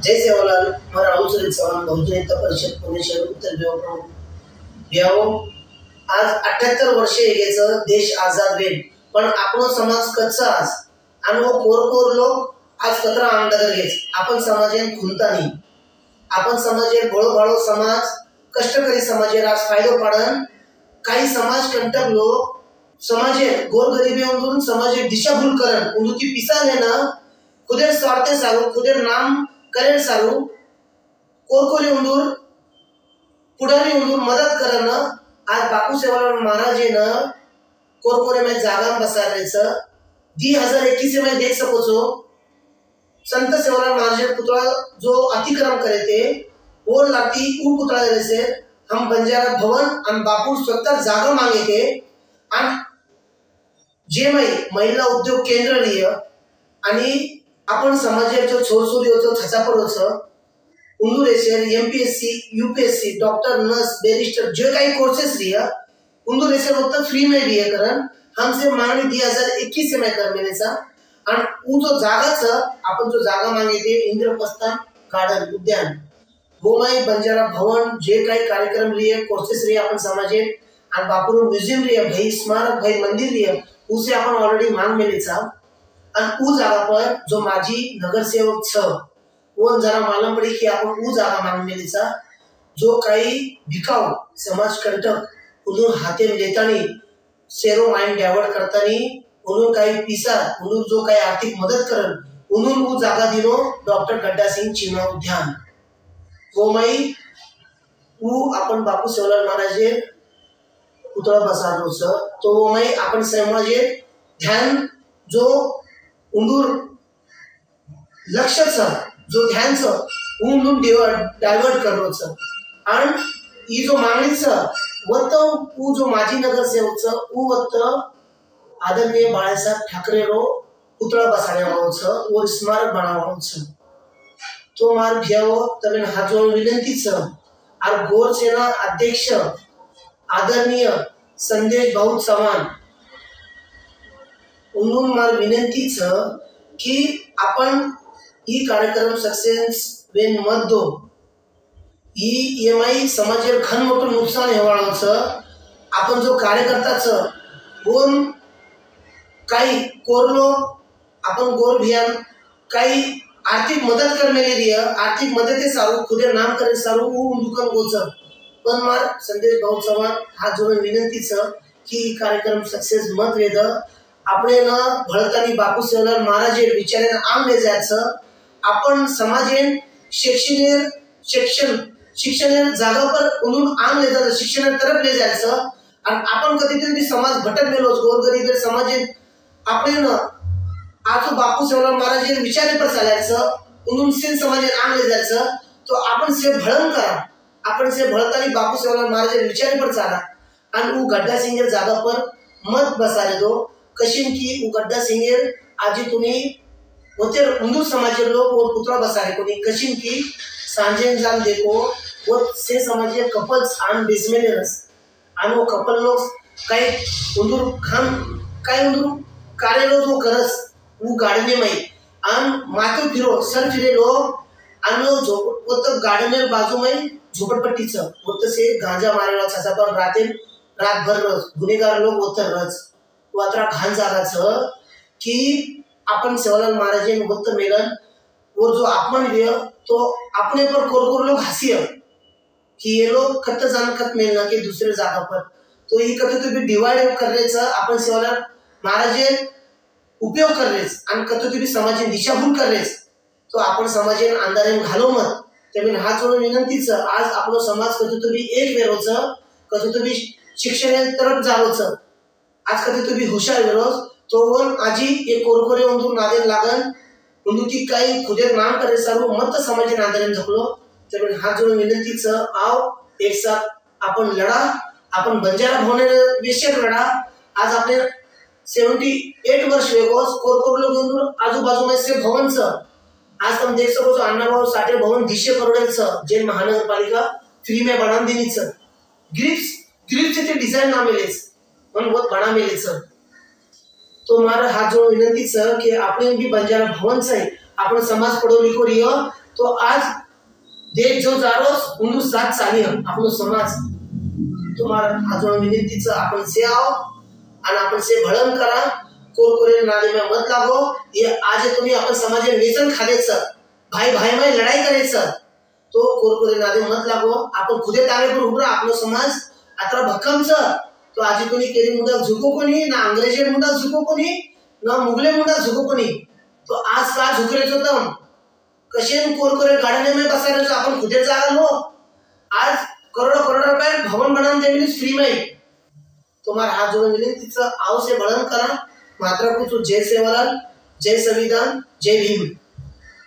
जय सेवालाल मारा अवसरित सवाल बहुजन हित परिषद पुणे शहर उत्तर विभाग प्रमुख यावो आज 78 वर्षे हेगेचं देश आजाद वेल पण आपणो समाज कच्चा आज आणि वो कोर लोक आज कतरा आंडगर घेच आपण समाजेन खुंतानी आपण समाजेर भोळो भाळो समाज कष्टकरी समाजेर आज फायदो पाडन काही समाज कंटक लोक समाजेर गोरगरिबी उंदून समाजेर दिशाभूल करन उंदूती पिसा लेना खुदेर स्वार्थे सारू खुदेर नाम करेल सारू कोरकोरी उंदूर पुढारी उंदूर मदत करन आज बापू सेवालाल महाराज ने कोरकोरे में जागा बसारेचं 2021 में देख सको छो संत सेवालाल महाराज पुतळा जो अतिक्रम करे थे वो लाती ऊ पुतळा से हम बंजारा भवन और बापू स्वतः जागा मांगे थे और जे महिला उद्योग केंद्र लिय आणि आपण समाजात जो छोरसोरी होतो छाछापर होतो उंदुरेशर MPSC UPSC doctor nurse barrister जो काही कोर्सेस लिया उंदुरेशर होता फ्री में लिया करन हमसे मांगणी 2021 में कर मिलेचा और वो जो जागा छ आपण जो जागा मांगे थे इंद्रप्रस्थ गार्डन उद्यान वो में बंजारा भवन जे काही कार्यक्रम लिए कोर्सेस लिए अपन समाजे और बापुर म्यूजियम लिए भाई स्मारक भाई मंदिर लिए उसे अपन ऑलरेडी मांग मिलेचा और उ जागा पर जो माजी नगर सेवक छ वो जरा मालूम पड़ी कि आपण उ जागा मांग मिलेचा जो काही भिकाऊ समाज कंटक उन्हों हाथे में लेतानी शेरो माइंड डायवर्ट करतानी उन्हों काही पिसा उन्हों जो काही आर्थिक मदत करन उन्हों उ जागा दिनो डॉक्टर गड्डा सिंह चीमा उद्यान वो मई उ अपन बापू सेवालाल महाराज पुतळा बसारो छ तो वो मई अपन समाजे ध्यान जो उंदूर लक्ष्य छ जो ध्यान छ उंदूर डायवर्ट करो छ और ये जो मांगणी छ वो तो उ जो माजी नगर सेवक छ उ वत आदरणीय बाळासाहेब ठाकरे रो पुतळा बसाड्यावाळो छ वो स्मारक बनावाळो छ तो मार भ्यावो तमें हाथ जोड़ विनंती छ और गोर सेना अध्यक्ष आदरणीय संदेश भाऊ चव्हाण उन्होंने मार विनंती छ कि अपन ई कार्यक्रम सक्सेस वेन मत दो ई एमआई समाजेर घन मोठं नुकसान हेवाळो छ आपण जो कार्यकर्ता छ कोण काही कोरलो आपण गोर भियान काही आर्थिक मदत करने लिए आर्थिक मदद के सारू खुदे नाम करे सारू उ दुकान गोच पण मार संदेश भाऊ चव्हाण हात जोडून विनंती छ की कार्यक्रम सक्सेस मत वेद आपणे न भळतानी बापू सेवालाल महाराज विचारेन आम ले जायचं आपण समाजेन शिक्षण जागा पर उन्होंने आम ले जायचं शिक्षण तरफ ले जायचं आणि आपण कधीतरी समाज भटकलेलो गोरगरीब समाजेन आपण न आज बापू सेवालाल महाराज विचारे पर चालायचं उन्होंने समाज आंगले जायचं तो आपण से भळन करा आपण से भळतानी बापू सेवालाल महाराज विचारे पर चाला आणि उ गड्डा सिंगर जागा पर मत बसाले दो कशिन की उ गड्डा सिंगर आज तुम्ही होते हिंदू समाज लोग और पुतळा बसाले कोनी कशिन की सांजेन जान देखो वो से समाज कपल्स आन बेसमेलेरस आणि वो कपल लोग काही उंदूर खान काही उंदूर कार्य जो करस वो गाड़ी में आन माथे फिरो सर फिरे लो आनो जो वो तो गाड़ी में बाजू में झोपड़पट्टी छ वो तो से गांजा मारेला छाछा पर रात भर गुनेगार लोग उतर रच वो अतरा घान जागा छ कि अपन सेवालाल महाराज ने वक्त मेलन और जो अपमान लिया तो अपने पर कोरकोर लोग हंसिया कि ये लोग खत जान खत मिलना के दूसरे जागा पर तो ये कभी कभी डिवाइड कर रहे छ अपन सेवालाल महाराज उपयोग कर रेस आणि कतोतरी समाज दिशाभूल कर रेस तो आपण समाजेन अंधारेन घालो मत तेमिन हात जोडून विनंतीच आज आपलो समाज कतोतरी एक वेरोच कतोतरी शिक्षण तरफ जावोच आज कतोतरी हुशार वेरोच तो वन आजी एक कोरकोरे उंदूर नादेन लागन उंदूती काही खुदे नाम करे सारू मत समाजेन अंधारेन धकलो तेमिन हात जोडून विनंतीच आओ एक साथ आपण लढा आपण बंजारा भवने विषय लढा आज आपले 78 वर्ष वेगोस कोरकोर लोग आजू बाजू में से भवन छ आज तुम देख सको अन्नाभाऊ साठे भवन 200 करोड़ छ जे महानगर पालिका फ्री में बना देनी छ ग्रिप्स से डिजाइन ना मिले मन बहुत बना मिले छ तो मारा हाथ जोड़ विनंती छ कि आपने भी बंजारा भवन से आपण समाज पढ़ो लिखो रियो तो आज देश जो जारोस उंदू साथ चाली आपलो समाज तुम्हारा आजोण विनंतीचं आपण से आओ आणि आपण से भळन करा कोरकोरे नादे में मत लागो। ये आज तुम्ही आपण समाज वेचन खालेचं भाई भाई में लड़ाई करायचं तो कोरकोरे नादे मत लागो। आपण खुदे तावे पर उभरा आपलो समाज आता भक्कमचं तो आज कोणी केरी मुंडा झुको कोणी ना अंग्रेजी मुंडा झुको कोणी ना मुगले मुंडा झुको कोणी तो आज का झुकरेच होतं कशे कोरकोरे गाडीने में बसायचं आपण खुदे जागा लो आज करोड़ों करोड़ रुपए भवन बनाने देने फ्री में तुम्हारा हाथ जोड़ने विनंतीचं आओ से बळन करा। मात्र कुछ जय सेवालाल, जय संविधान, जय भीम।